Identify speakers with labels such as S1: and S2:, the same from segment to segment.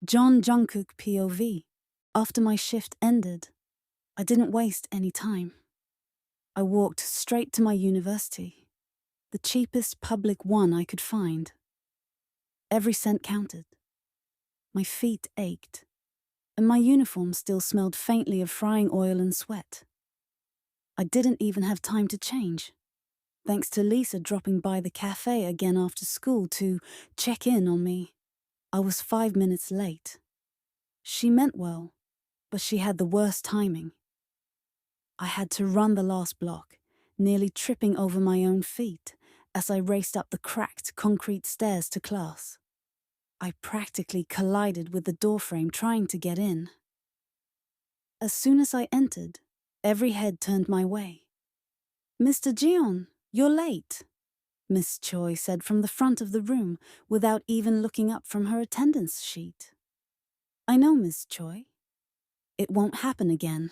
S1: Jungkook POV. After my shift ended, I didn't waste any time. I walked straight to my university, the cheapest public one I could find. Every cent counted. My feet ached, and my uniform still smelled faintly of frying oil and sweat. I didn't even have time to change, thanks to Lisa dropping by the cafe again after school to check in on me. I was 5 minutes late. She meant well, but she had the worst timing. I had to run the last block, nearly tripping over my own feet as I raced up the cracked concrete stairs to class. I practically collided with the doorframe trying to get in. As soon as I entered, every head turned my way. "Mr. Jeon, you're late," Miss Choi said from the front of the room without even looking up from her attendance sheet. "I know, Miss Choi. It won't happen again,"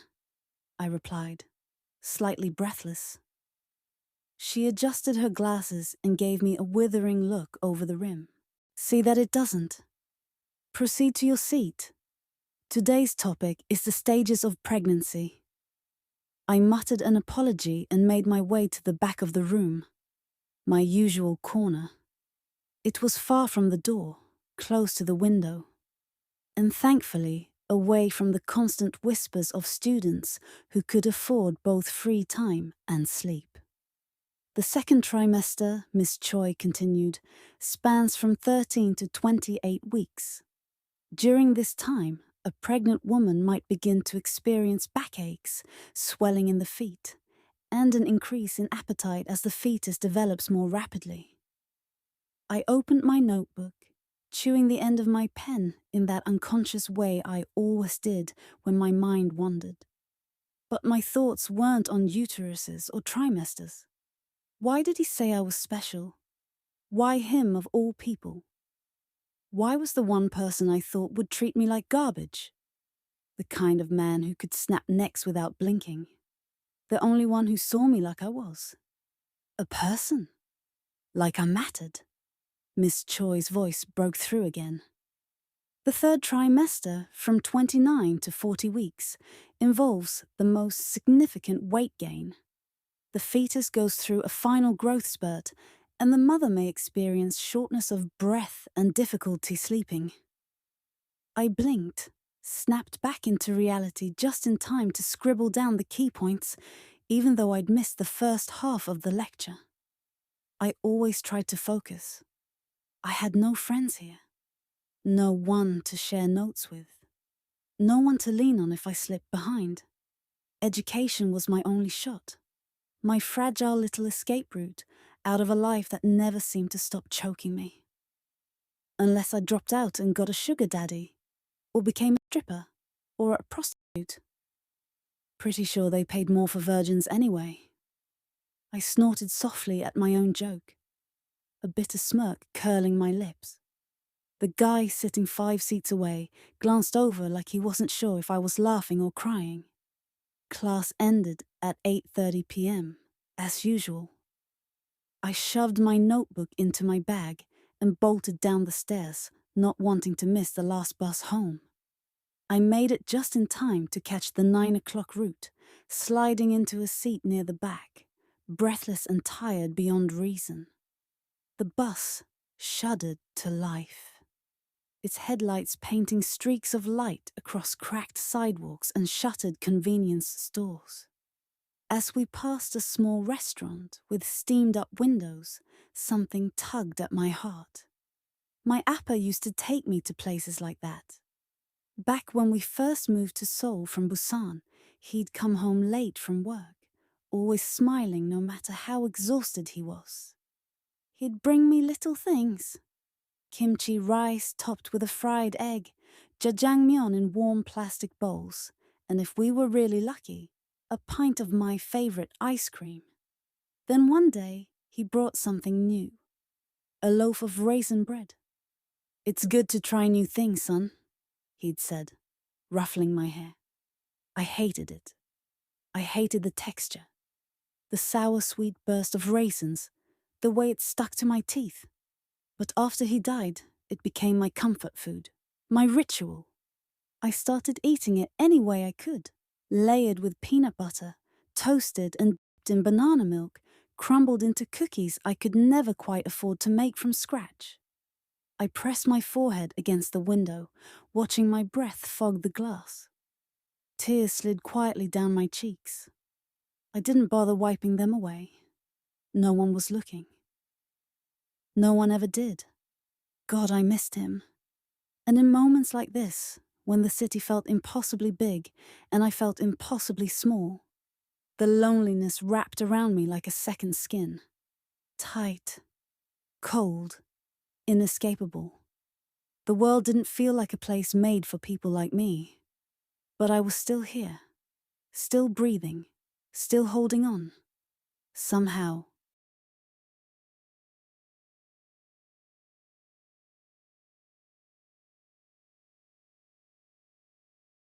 S1: I replied, slightly breathless. She adjusted her glasses and gave me a withering look over the rim. "See that it doesn't. Proceed to your seat. Today's topic is the stages of pregnancy." I muttered an apology and made my way to the back of the room, my usual corner. It was far from the door, close to the window, and thankfully away from the constant whispers of students who could afford both free time and sleep. "The second trimester," Miss Choi continued, "spans from 13 to 28 weeks. During this time, a pregnant woman might begin to experience backaches, swelling in the feet, and an increase in appetite as the fetus develops more rapidly." I opened my notebook, chewing the end of my pen in that unconscious way I always did when my mind wandered. But my thoughts weren't on uteruses or trimesters. Why did he say I was special? Why him of all people? Why was the one person I thought would treat me like garbage? The kind of man who could snap necks without blinking. The only one who saw me like I was. A person. Like I mattered. Miss Choi's voice broke through again. "The third trimester, from 29 to 40 weeks, involves the most significant weight gain. The fetus goes through a final growth spurt, and the mother may experience shortness of breath and difficulty sleeping." I blinked, snapped back into reality just in time to scribble down the key points, even though I'd missed the first half of the lecture. I always tried to focus. I had no friends here. No one to share notes with. No one to lean on if I slipped behind. Education was my only shot. My fragile little escape route out of a life that never seemed to stop choking me. Unless I dropped out and got a sugar daddy, or became a stripper, or a prostitute. Pretty sure they paid more for virgins anyway. I snorted softly at my own joke, a bitter smirk curling my lips. The guy sitting 5 seats away glanced over like he wasn't sure if I was laughing or crying. Class ended at 8:30 p.m., as usual. I shoved my notebook into my bag and bolted down the stairs, not wanting to miss the last bus home. I made it just in time to catch the 9 o'clock route, sliding into a seat near the back, breathless and tired beyond reason. The bus shuddered to life, its headlights painting streaks of light across cracked sidewalks and shuttered convenience stores. As we passed a small restaurant with steamed-up windows, something tugged at my heart. My appa used to take me to places like that. Back when we first moved to Seoul from Busan, he'd come home late from work, always smiling no matter how exhausted he was. He'd bring me little things. Kimchi rice topped with a fried egg, jjajangmyeon in warm plastic bowls, and if we were really lucky, a pint of my favorite ice cream. Then one day, he brought something new. A loaf of raisin bread. "It's good to try new things, son," he'd said, ruffling my hair. I hated it. I hated the texture. The sour-sweet burst of raisins, the way it stuck to my teeth. But after he died, it became my comfort food. My ritual. I started eating it any way I could, layered with peanut butter, toasted and dipped in banana milk, crumbled into cookies I could never quite afford to make from scratch. I pressed my forehead against the window, watching my breath fog the glass. Tears slid quietly down my cheeks. I didn't bother wiping them away. No one was looking. No one ever did. God, I missed him. And in moments like this, when the city felt impossibly big and I felt impossibly small, the loneliness wrapped around me like a second skin. Tight, cold, inescapable. The world didn't feel like a place made for people like me. But I was still here, still breathing, still holding on. Somehow,